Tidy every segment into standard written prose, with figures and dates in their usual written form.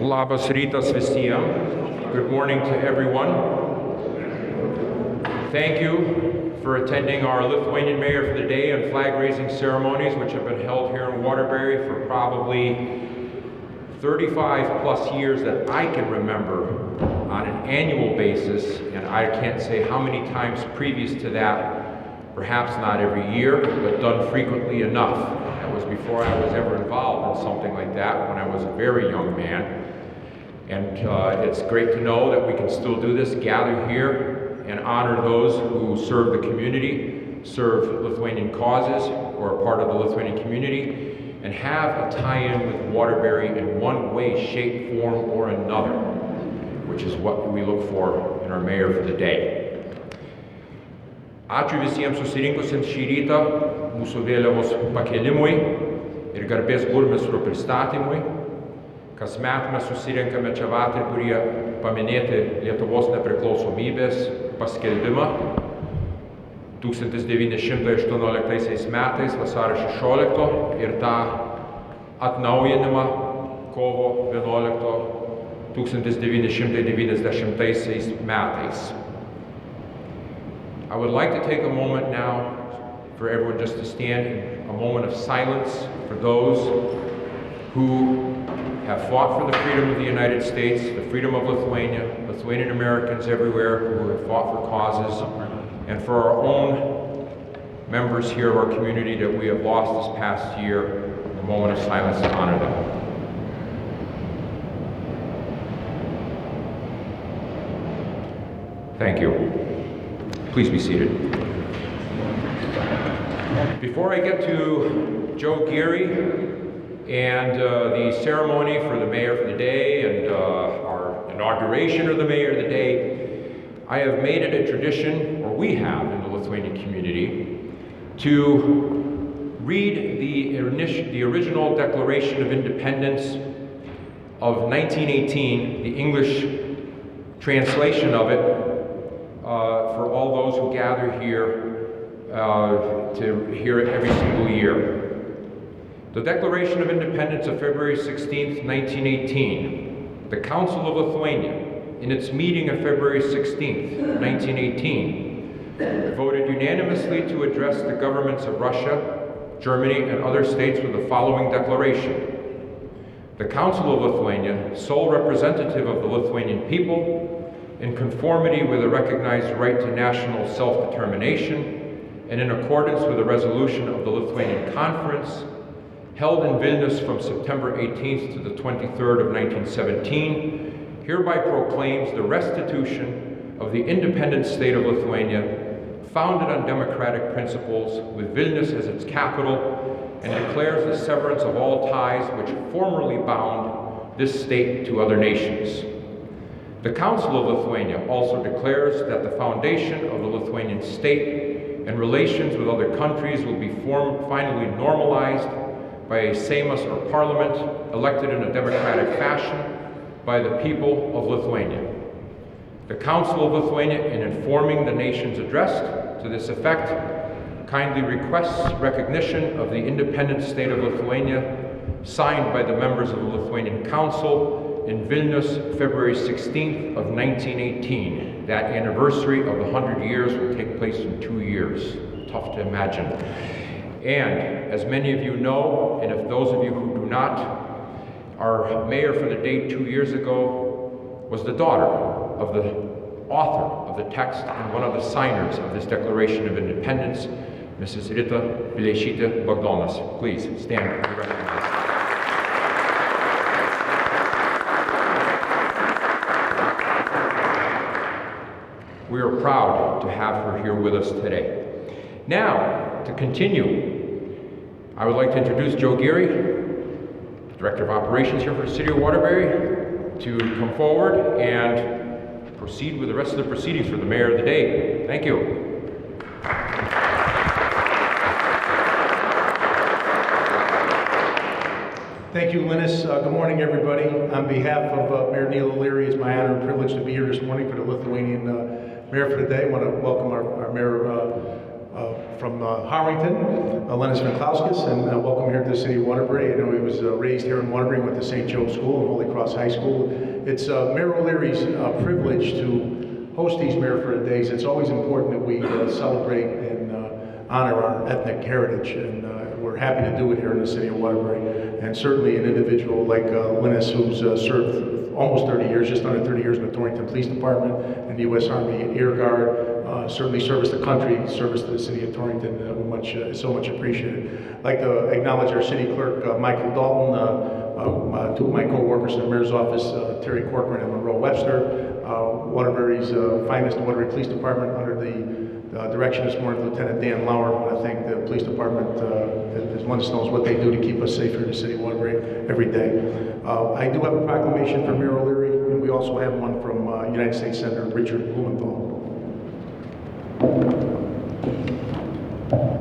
Labas rytas visiems. Good morning to everyone. Thank you for attending our Lithuanian Mayor for the Day and flag-raising ceremonies, which have been held here in Waterbury for probably 35 plus years that I can remember on an annual basis, and I can't say how many times previous to that, perhaps not every year, but done frequently enough. That was before I was ever involved in something like that, when I was a very young man. And it's great to know that we can still do this, gather here and honor those who serve the community, serve Lithuanian causes, or are part of the Lithuanian community, and have a tie-in with Waterbury in one way, shape, form, or another, which is what we look for in our mayor for the day. Ačiū visiems susirinkusiems šį rytą mūsų vėliavos pakelimui ir garbės burmistro pristatymui. Kasmet mes susirenkame čia Waterburyje paminėti Lietuvos nepriklausomybės paskelbimą 1918 metais vasario 16 ir tą atnaujinimą kovo 11 1990 metais. I would like to take a moment now for everyone just to stand in a moment of silence for those who have fought for the freedom of the United States, the freedom of Lithuania, Lithuanian Americans everywhere who have fought for causes, and for our own members here of our community that we have lost this past year, a moment of silence to honor them. Thank you. Please be seated. Before I get to Joe Geary and the ceremony for the Mayor for the Day and our inauguration of the Mayor of the Day, I have made it a tradition, or we have in the Lithuanian community, to read the original Declaration of Independence of 1918, the English translation of it, for all those who gather here to hear it every single year. The Declaration of Independence of February 16, 1918, the Council of Lithuania, in its meeting of February 16, 1918, voted unanimously to address the governments of Russia, Germany, and other states with the following declaration. The Council of Lithuania, sole representative of the Lithuanian people, in conformity with the recognized right to national self-determination, and in accordance with the resolution of the Lithuanian Conference, held in Vilnius from September 18th to the 23rd of 1917, hereby proclaims the restitution of the independent state of Lithuania, founded on democratic principles, with Vilnius as its capital, and declares the severance of all ties which formerly bound this state to other nations. The Council of Lithuania also declares that the foundation of the Lithuanian state and relations with other countries will be finally normalized by a Seimas or Parliament elected in a democratic fashion by the people of Lithuania. The Council of Lithuania, in informing the nations addressed to this effect, kindly requests recognition of the independent state of Lithuania, signed by the members of the Lithuanian Council in Vilnius, February 16th of 1918. That anniversary of the 100 years will take place in 2 years. Tough to imagine. And as many of you know, and if those of you who do not, our mayor for the day 2 years ago was the daughter of the author of the text and one of the signers of this Declaration of Independence, Mrs. Rita Bogdanas. Please stand and be recognized. We are proud to have her here with us today. Now, to continue, I would like to introduce Joe Geary, Director of Operations here for the City of Waterbury, to come forward and proceed with the rest of the proceedings for the Mayor of the Day. Thank you. Thank you, Linas. Good morning, everybody. On behalf of Mayor Neil O'Leary, it's my honor and privilege to be here this morning for the Lithuanian Mayor for the Day. I want to welcome our Mayor from Harrington, Linas Venclauskas, and welcome here to the city of Waterbury. I know he was raised here in Waterbury, went to St. Joe's School and Holy Cross High School. It's Mayor O'Leary's privilege to host these Mayor for the Days. It's always important that we celebrate and honor our ethnic heritage, and we're happy to do it here in the city of Waterbury. And certainly an individual like Linas, who's served almost 30 years, just under 30 years in the Torrington Police Department and the U.S. Army Air Guard, certainly service to the country, service to the city of Torrington, so much appreciated. I'd like to acknowledge our city clerk, Michael Dalton, two of my co-workers in the mayor's office, Terry Corcoran and Monroe Webster, Waterbury's finest Waterbury Police Department under the direction this morning of Lieutenant Dan Lauer. I want to thank the police department, as one knows what they do to keep us safe here in the city of Waterbury every day. I do have a proclamation from Mayor O'Leary, and we also have one from United States Senator Richard Blumenthal.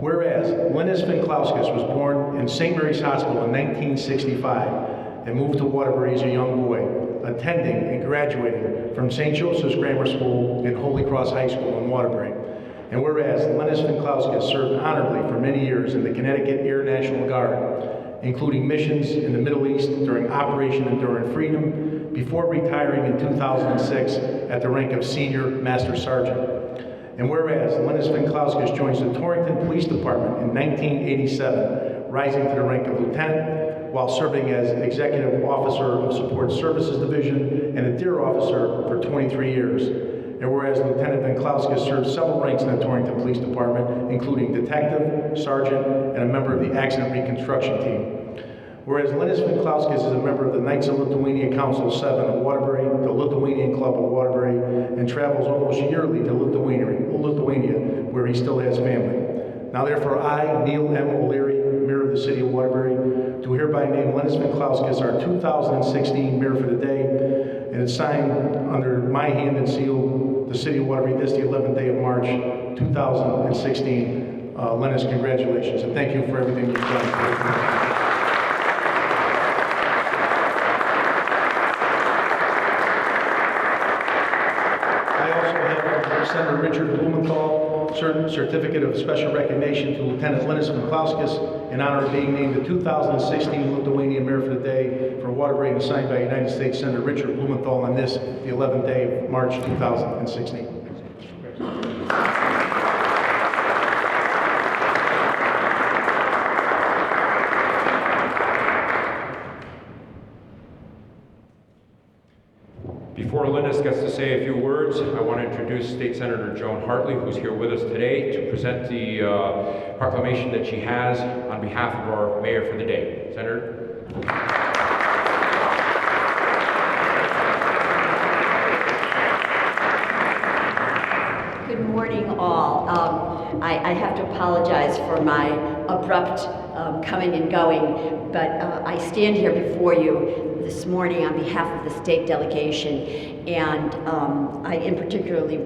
Whereas Linas Venclauskas was born in St. Mary's Hospital in 1965 and moved to Waterbury as a young boy, attending and graduating from St. Joseph's Grammar School and Holy Cross High School in Waterbury. And whereas Linas Venclauskas served honorably for many years in the Connecticut Air National Guard, including missions in the Middle East during Operation Enduring Freedom, before retiring in 2006 at the rank of Senior Master Sergeant. And whereas Linas Venclauskas joins the Torrington Police Department in 1987, rising to the rank of Lieutenant, while serving as Executive Officer of Support Services Division and a DEER Officer for 23 years. And whereas Lieutenant Venclauskas served several ranks in the Torrington Police Department, including Detective, Sergeant, and a member of the Accident Reconstruction Team. Whereas Linas Venclauskas is a member of the Knights of Lithuania Council 7 of Waterbury, the Lithuanian Club of Waterbury, and travels almost yearly to Lithuania, where he still has family. Now therefore I, Neil M. O'Leary, Mayor of the City of Waterbury, do hereby name Linas Venclauskas our 2016 Mayor for the Day, and it's signed under my hand and seal, the City of Waterbury, this the 11th day of March, 2016. Linas, congratulations, and thank you for everything you've done. Senator Richard Blumenthal, Certificate of Special Recognition to Lieutenant Linas Venclauskas in honor of being named the 2016 Lithuanian Mayor for the Day for Waterbury, and signed by United States Senator Richard Blumenthal on this, the 11th day of March 2016. Before Linas gets to say a few words, I want to introduce State Senator Joan Hartley, who's here with us today to present the proclamation that she has on behalf of our Mayor for the Day. Senator? Good morning, all. I have to apologize for my abrupt coming and going, but I stand here before you this morning on behalf of the state delegation, and I in particularly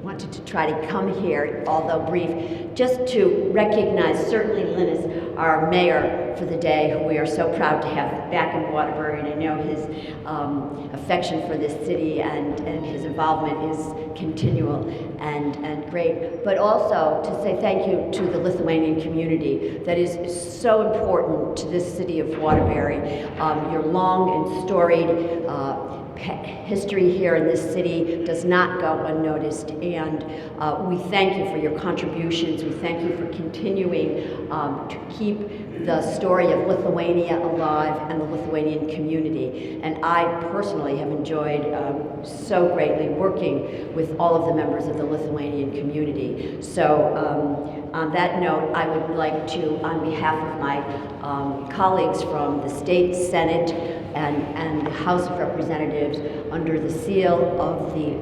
wanted to try to come here, although brief, just to recognize certainly Linas, our mayor for the day, who we are so proud to have back in Waterbury, and I know his affection for this city and his involvement is continual and great, but also to say thank you to the Lithuanian community that is so important to this city of Waterbury. Your long and storied history here in this city does not go unnoticed, and we thank you for your contributions. We thank you for continuing to keep the story of Lithuania alive and the Lithuanian community. And I personally have enjoyed so greatly working with all of the members of the Lithuanian community. So on that note, I would like to, on behalf of my colleagues from the State Senate and the House of Representatives, under the seal of the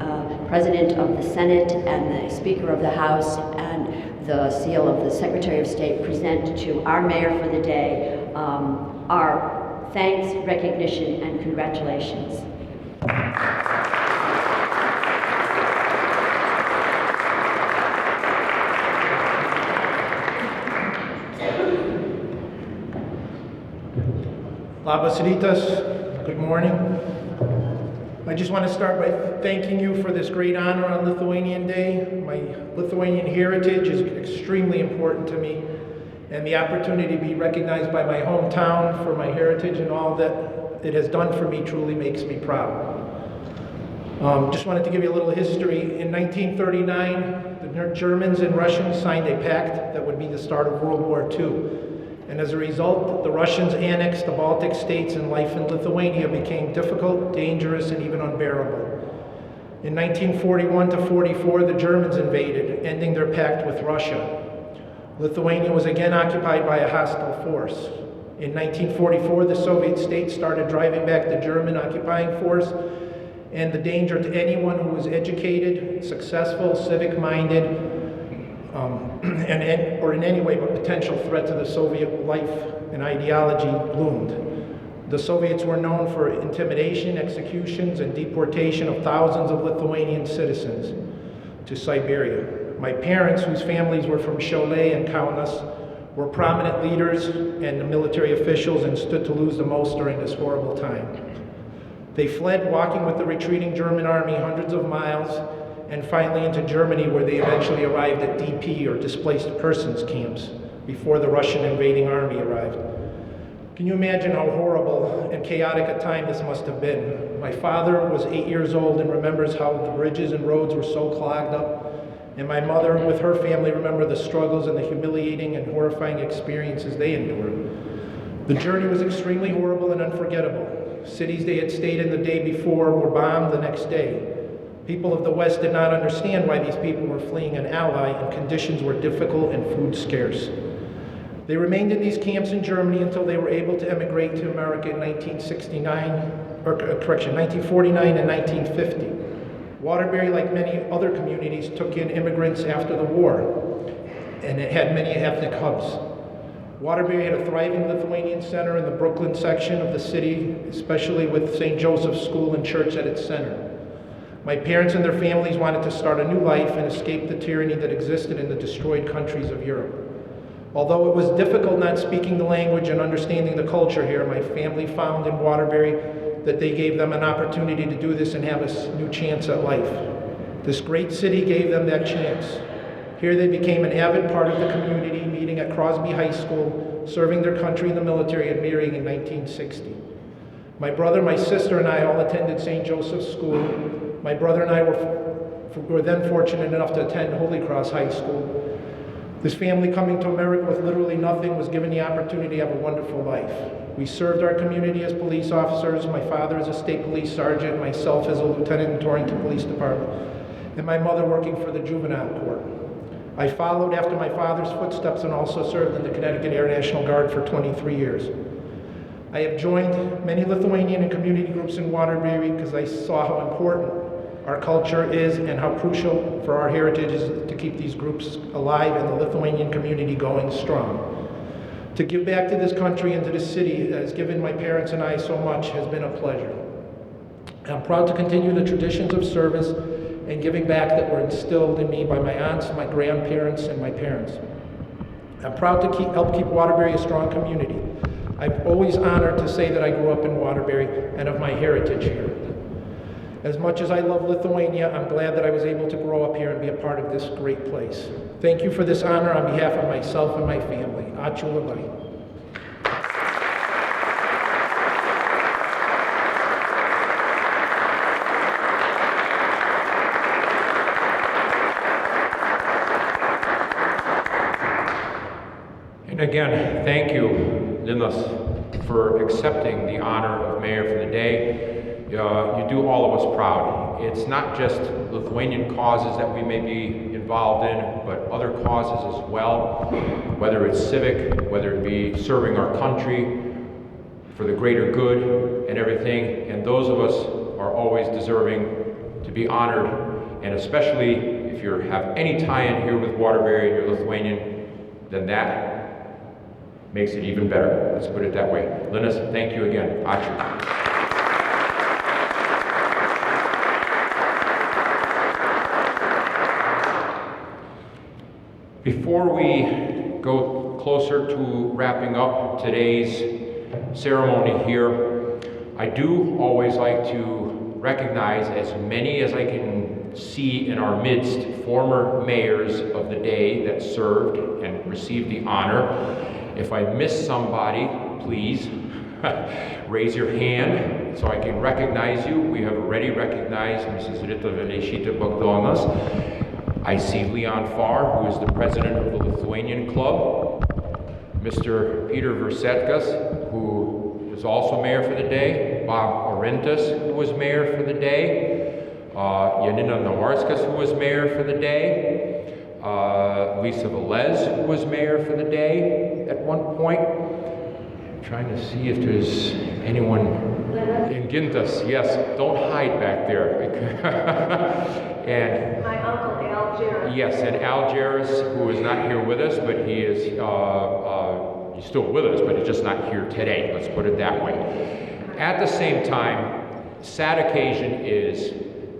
President of the Senate and the Speaker of the House and the seal of the Secretary of State, present to our Mayor for the Day our thanks, recognition, and congratulations. Labas rytas, good morning. I just want to start by thanking you for this great honor on Lithuanian Day. My Lithuanian heritage is extremely important to me, and the opportunity to be recognized by my hometown for my heritage and all that it has done for me truly makes me proud. Just wanted to give you a little history. In 1939, the Germans and Russians signed a pact that would be the start of World War II. And as a result, the Russians annexed the Baltic states and life in Lithuania became difficult, dangerous, and even unbearable. In 1941 to 44, the Germans invaded, ending their pact with Russia. Lithuania was again occupied by a hostile force. In 1944, the Soviet states started driving back the German occupying force, and the danger to anyone who was educated, successful, civic-minded, or in any way but potential threat to the Soviet life and ideology loomed. The Soviets were known for intimidation, executions, and deportation of thousands of Lithuanian citizens to Siberia. My parents, whose families were from Šiauliai and Kaunas, were prominent leaders and military officials and stood to lose the most during this horrible time. They fled, walking with the retreating German army hundreds of miles, and finally into Germany, where they eventually arrived at DP, or displaced persons camps, before the Russian invading army arrived. Can you imagine how horrible and chaotic a time this must have been? My father was 8 years old and remembers how the bridges and roads were so clogged up, and my mother, with her family, remember the struggles and the humiliating and horrifying experiences they endured. The journey was extremely horrible and unforgettable. Cities they had stayed in the day before were bombed the next day. People of the West did not understand why these people were fleeing an ally, and conditions were difficult and food scarce. They remained in these camps in Germany until they were able to emigrate to America in 1949 and 1950. Waterbury, like many other communities, took in immigrants after the war, and it had many ethnic hubs. Waterbury had a thriving Lithuanian center in the Brooklyn section of the city, especially with St. Joseph's School and Church at its center. My parents and their families wanted to start a new life and escape the tyranny that existed in the destroyed countries of Europe. Although it was difficult not speaking the language and understanding the culture here, my family found in Waterbury that they gave them an opportunity to do this and have a new chance at life. This great city gave them that chance. Here they became an avid part of the community, meeting at Crosby High School, serving their country in the military, and marrying in 1960. My brother, my sister, and I all attended St. Joseph's School. My brother and I were then fortunate enough to attend Holy Cross High School. This family coming to America with literally nothing was given the opportunity to have a wonderful life. We served our community as police officers, my father as a state police sergeant, myself as a lieutenant in Torrington Police Department, and my mother working for the juvenile court. I followed after my father's footsteps and also served in the Connecticut Air National Guard for 23 years. I have joined many Lithuanian and community groups in Waterbury because I saw how important our culture is and how crucial for our heritage is to keep these groups alive and the Lithuanian community going strong. To give back to this country and to this city that has given my parents and I so much has been a pleasure. I'm proud to continue the traditions of service and giving back that were instilled in me by my aunts, my grandparents, and my parents. I'm proud to help keep Waterbury a strong community. I've always honored to say that I grew up in Waterbury and of my heritage here. As much as I love Lithuania, I'm glad that I was able to grow up here and be a part of this great place. Thank you for this honor on behalf of myself and my family. Ačiū labai. And again, thank you, Linas, for accepting the honor of Mayor for the Day. You do all of us proud. It's not just Lithuanian causes that we may be involved in, but other causes as well, whether it's civic, whether it be serving our country for the greater good and everything. And those of us are always deserving to be honored, and especially if you have any tie-in here with Waterbury and you're Lithuanian, then that makes it even better. Let's put it that way. Linas, thank you again. Ačiū. Before we go closer to wrapping up today's ceremony here, I do always like to recognize as many as I can see in our midst, former mayors of the day that served and received the honor. If I miss somebody, please raise your hand so I can recognize you. We have already recognized Mrs. Rita Veleshita Bogdanas. I see Leon Farr, who is the president of the Lithuanian Club. Mr. Peter Venclauskas, who is also mayor for the day. Bob Orintas, who was mayor for the day. Janina Nawarskas, who was mayor for the day. Lisa Velez, who was mayor for the day at one point. I'm trying to see if there's anyone in Gintas. Yes, don't hide back there. And my uncle Al Jarrett. yes, and Al Jarrett, who is not here with us, but he is he's still with us, but he's just not here today. Let's put it that way. At the same time, sad occasion is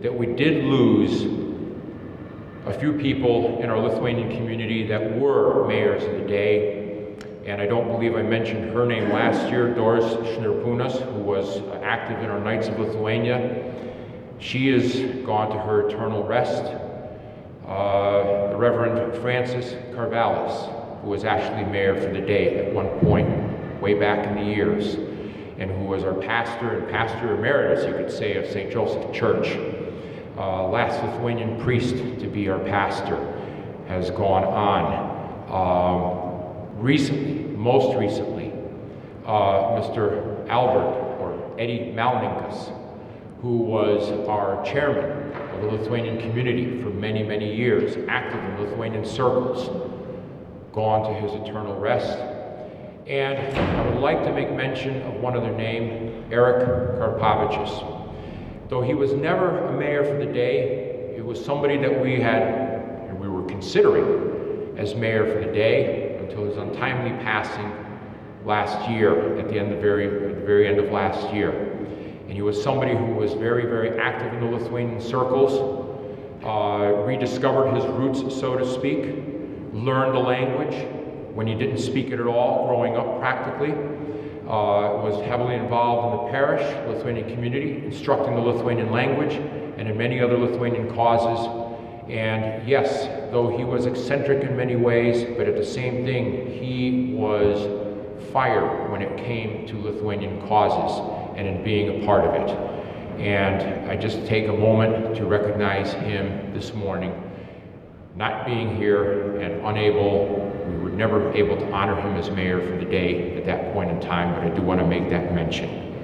that we did lose a few people in our Lithuanian community that were mayors of the day. And I don't believe I mentioned her name last year, Doris Šnirpūnas, who was active in our Knights of Lithuania. She is gone to her eternal rest. The Reverend Francis Carvalis, who was actually mayor for the day at one point, way back in the years, and who was our pastor and pastor emeritus, you could say, of St. Joseph Church. Last Lithuanian priest to be our pastor, has gone on. Most recently, Mr. Albert, or Eddie Malninkas, who was our chairman of the Lithuanian community for many, many years, active in Lithuanian circles, gone to his eternal rest. And I would like to make mention of one other name, Eric Karpavichus. Though he was never a mayor for the day, it was somebody that we were considering as mayor for the day until his untimely passing last year, at the very end of last year. And he was somebody who was very, very active in the Lithuanian circles, rediscovered his roots, so to speak, learned the language when he didn't speak it at all, growing up practically. Was heavily involved in the parish, Lithuanian community, instructing the Lithuanian language, and in many other Lithuanian causes. And yes, though he was eccentric in many ways, but at the same thing, he was fire when it came to Lithuanian causes and in being a part of it. And I just take a moment to recognize him this morning, not being here and we were never able to honor him as mayor for the day at that point in time, but I do want to make that mention.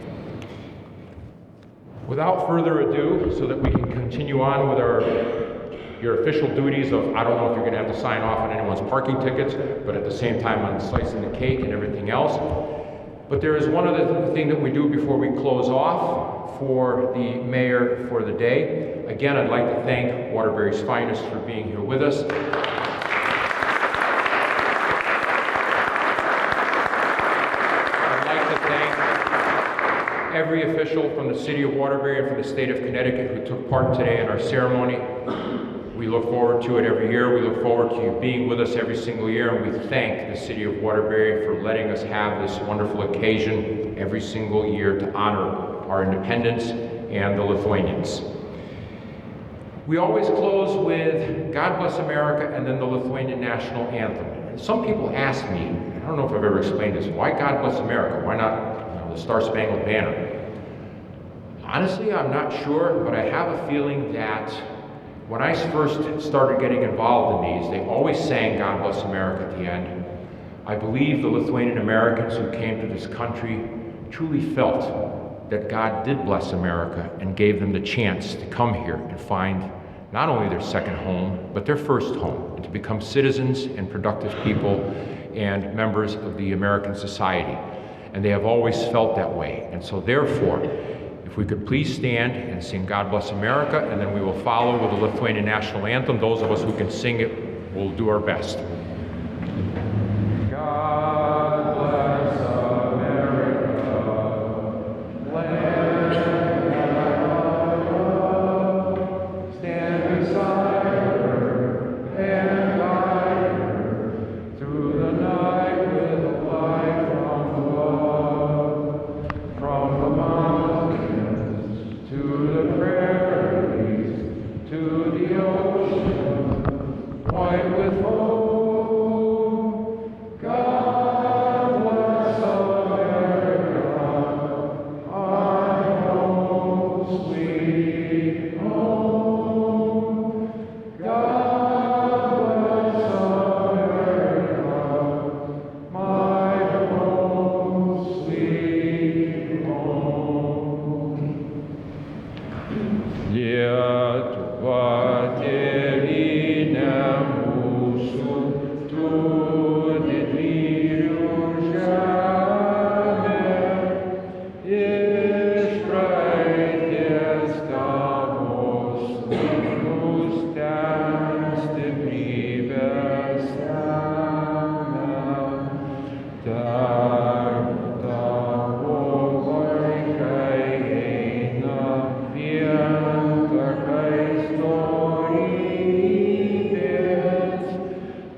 Without further ado, so that we can continue on with your official duties of, I don't know if you're going to have to sign off on anyone's parking tickets, but at the same time on slicing the cake and everything else. But there is one other thing that we do before we close off for the mayor for the day. Again, I'd like to thank Waterbury's finest for being here with us. I'd like to thank every official from the city of Waterbury and from the state of Connecticut who took part today in our ceremony. We look forward to it every year. We look forward to you being with us every single year, and we thank the city of Waterbury for letting us have this wonderful occasion every single year to honor our independence and the Lithuanians. We always close with God Bless America and then the Lithuanian national anthem. And some people ask me, I don't know if I've ever explained this, why God Bless America? Why not the Star Spangled Banner? Honestly, I'm not sure, but I have a feeling that when I first started getting involved in these, they always sang God Bless America at the end. I believe the Lithuanian Americans who came to this country truly felt that God did bless America and gave them the chance to come here and find not only their second home, but their first home, and to become citizens and productive people and members of the American society. And they have always felt that way. And so therefore, if we could please stand and sing God Bless America, and then we will follow with the Lithuanian national anthem. Those of us who can sing it will do our best. God bless America, land of stand beside her and guide her through the night with a light from above, from the mountains to the Lietuva tėvynė mūsų, tu didvyrių žemė, iš praeities tavo sūnus ten stiprybę semia. Tavo vaikai eina vien takais dorybės,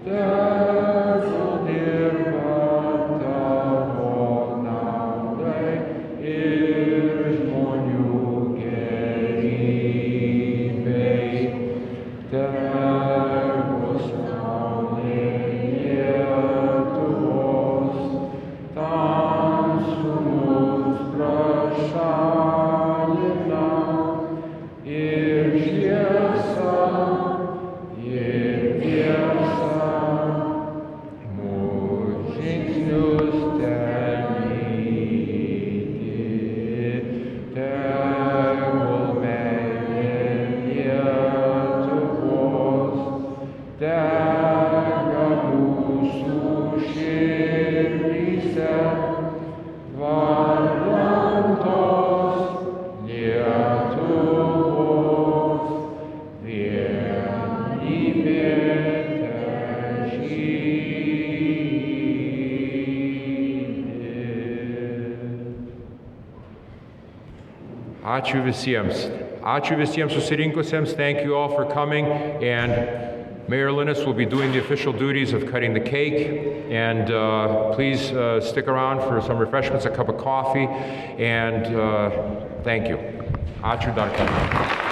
tegul dirba tavo naudai ir žmonių gerybei. Tegul saulė Lietuvos tamsumus prašalina ir šviesa, ir tiesa mūsų žingsnius telyti. Tegul meilė Lietuvos dega mūsų širdyse, vardan tos Lietuvos vienybė težydi. Ačiū visiems. Ačiū visiems susirinkusiems. Thank you all for coming. And Mayor Linas will be doing the official duties of cutting the cake. And please stick around for some refreshments, a cup of coffee. And thank you. Ačiū dar kartą.